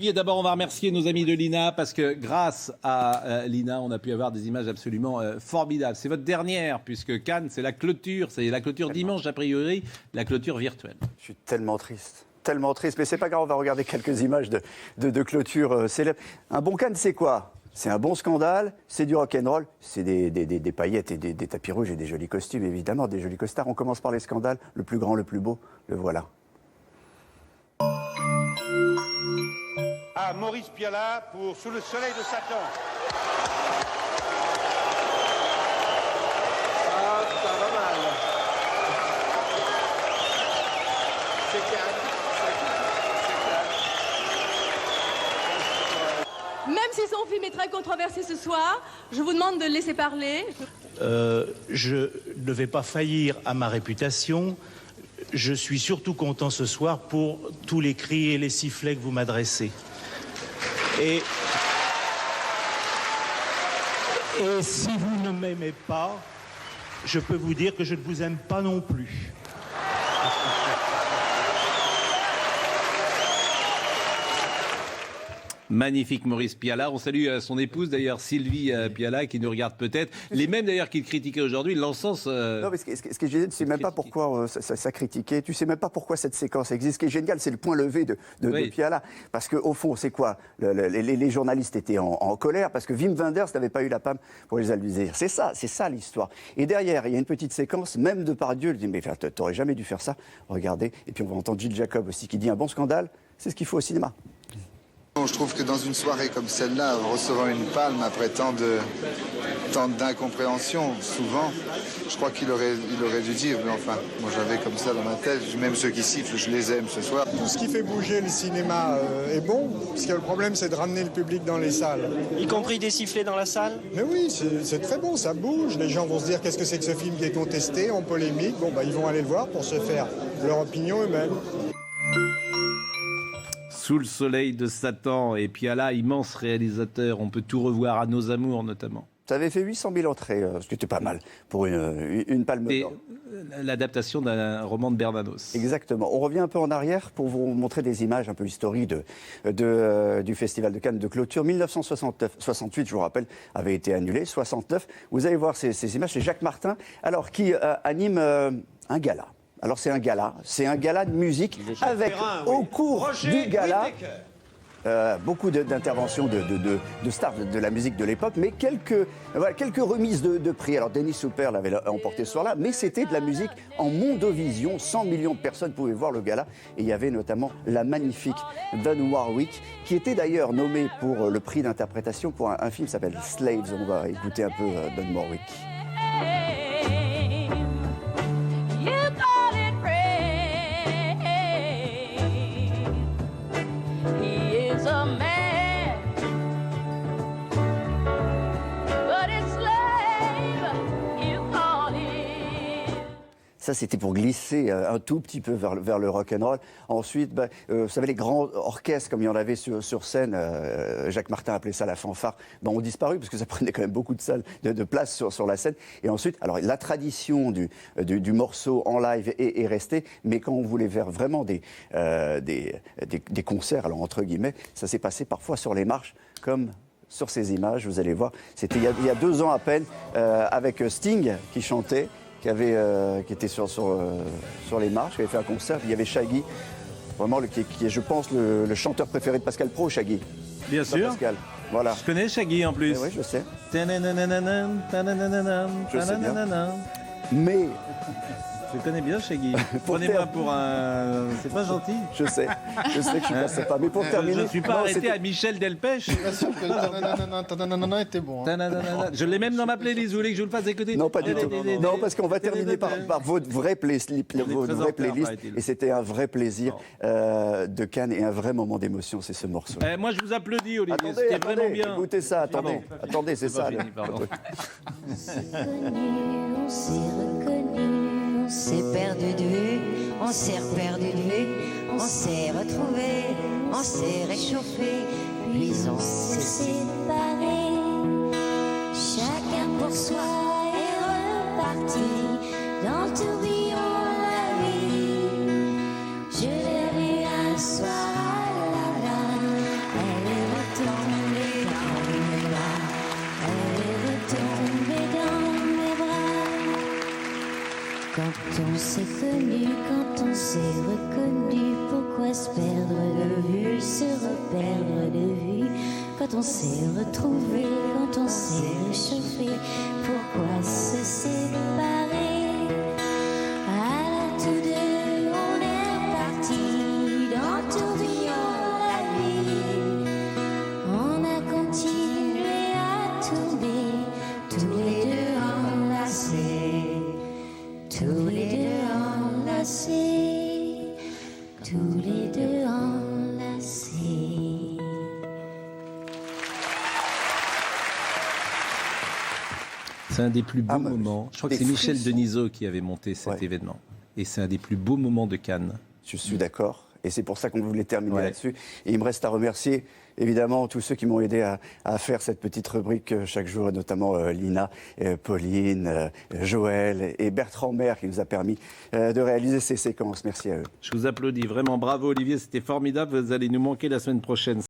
coéquipiers. D'abord, on va remercier nos amis de l'INA parce que grâce à l'INA, on a pu avoir des images absolument formidables. C'est votre dernière, puisque Cannes, c'est la clôture. C'est la clôture dimanche, a priori, la clôture virtuelle. Je suis tellement triste. Tellement triste, mais c'est pas grave, on va regarder quelques images de clôture célèbres. Un bon Cannes, c'est quoi ? C'est un bon scandale, c'est du rock'n'roll, c'est des paillettes et des tapis rouges et des jolis costumes, évidemment, des jolis costards. On commence par les scandales, le plus grand, le plus beau, le voilà. À Maurice Pialat pour Sous le soleil de Satan. Ça va mal. C'est calme. Même si son film est très controversé ce soir, je vous demande de le laisser parler. Je ne vais pas faillir à ma réputation. Je suis surtout content ce soir pour tous les cris et les sifflets que vous m'adressez. Et si vous ne m'aimez pas, je peux vous dire que je ne vous aime pas non plus. Magnifique Maurice Pialat. On salue son épouse d'ailleurs, Sylvie Pialat, qui nous regarde peut-être. Les mêmes d'ailleurs qui le critiquaient aujourd'hui, l'encens. Non, mais ce qui est génial, tu sais même pas pourquoi ça critiquait. Tu sais même pas pourquoi cette séquence existe. Ce qui est génial, c'est le point levé de Pialat. Parce qu'au fond, c'est quoi ? Les journalistes étaient en colère parce que Wim Wenders n'avait pas eu la PAM pour les amuser. C'est ça l'histoire. Et derrière, il y a une petite séquence, même Depardieu, il dit mais t'aurais jamais dû faire ça. Regardez. Et puis on va entendre Gilles Jacob aussi qui dit un bon scandale, c'est ce qu'il faut au cinéma. Je trouve que dans une soirée comme celle-là, recevant une palme après tant d'incompréhension, souvent, je crois qu'il aurait dû dire, mais enfin, moi j'avais comme ça dans ma tête, même ceux qui sifflent, je les aime ce soir. Tout ce qui fait bouger le cinéma est bon, parce que le problème c'est de ramener le public dans les salles. Y compris des sifflets dans la salle ? Mais oui, c'est très bon, ça bouge, les gens vont se dire qu'est-ce que c'est que ce film qui est contesté, en polémique, ils vont aller le voir pour se faire leur opinion eux-mêmes. Sous le soleil de Satan et Pialat, immense réalisateur, on peut tout revoir, à Nos amours notamment. Ça avait fait 800 000 entrées, ce qui était pas mal pour une palme d'or. L'adaptation d'un roman de Bernanos. Exactement. On revient un peu en arrière pour vous montrer des images un peu historiques du Festival de Cannes de clôture. 1968, je vous rappelle, avait été annulé. 69, vous allez voir ces images, c'est Jacques Martin, alors qui anime un gala. Alors c'est un gala de musique avec au cours du gala beaucoup d'interventions de stars de la musique de l'époque, mais quelques remises de prix. Alors Denis Souper l'avait emporté ce soir-là, mais c'était de la musique en mondovision. 100 millions de personnes pouvaient voir le gala. Et il y avait notamment la magnifique Dionne Warwick, qui était d'ailleurs nommée pour le prix d'interprétation pour un film qui s'appelle Slaves. On va écouter un peu Dionne Warwick. Ça, c'était pour glisser un tout petit peu vers le rock'n'roll. Ensuite, vous savez, les grands orchestres, comme il y en avait sur scène, Jacques Martin appelait ça la fanfare, ont disparu parce que ça prenait quand même beaucoup de place sur la scène. Et ensuite, alors la tradition du morceau en live est restée, mais quand on voulait faire vraiment des concerts, alors entre guillemets, ça s'est passé parfois sur les marches, comme sur ces images, vous allez voir. C'était il y a 2 ans à peine, avec Sting qui chantait, qui était sur les marches, qui avait fait un concert. Il y avait Shaggy, vraiment qui est, je pense, le chanteur préféré de Pascal Praud, Shaggy. Bien sûr. Pascal. Voilà. Je connais Shaggy en plus. Oui, je sais. Je sais bien. Mais je connais bien Shaggy. Prenez-moi pour un... C'est pas gentil. Je sais que je ne passais pas. Mais pour terminer... Je ne suis pas arrêté à Michel Delpech. Bien sûr que non était bon. Je l'ai même dans ma playlist. Vous voulez que je vous le fasse écouter? Non, pas du tout. Non, parce qu'on va terminer par votre vraie playlist. Et c'était un vrai plaisir de Cannes et un vrai moment d'émotion, c'est ce morceau. Moi, je vous applaudis, Olivier. C'était vraiment bien. Écoutez ça, attendez, c'est ça. On s'est reconnu, on s'est perdu de vue, on s'est reperdu de vue, on s'est retrouvé, on s'est réchauffé, puis on s'est séparés. Chacun pour soi est reparti dans le tourbillon de la vie. Je l'ai vu un soir à la Quand on s'est connu, quand on s'est reconnu, pourquoi se perdre de vue, se reperdre de vue? Quand on s'est retrouvé, quand on s'est réchauffé, pourquoi se séparer? Alors tous deux, on est partis dans le tourbillon de la vie. On a continué à tourner, tous les deux enlacés, tous les deux enlacés, tous les deux enlacés. C'est un des plus beaux moments. Je crois que c'est Michel Denisot qui avait monté cet événement. Et c'est un des plus beaux moments de Cannes. Je suis d'accord. Et c'est pour ça qu'on voulait terminer là-dessus. Et il me reste à remercier évidemment tous ceux qui m'ont aidé à faire cette petite rubrique chaque jour, et notamment Lina, Pauline, Joël et Bertrand Maire qui nous a permis de réaliser ces séquences. Merci à eux. Je vous applaudis. Vraiment bravo Olivier, c'était formidable. Vous allez nous manquer la semaine prochaine.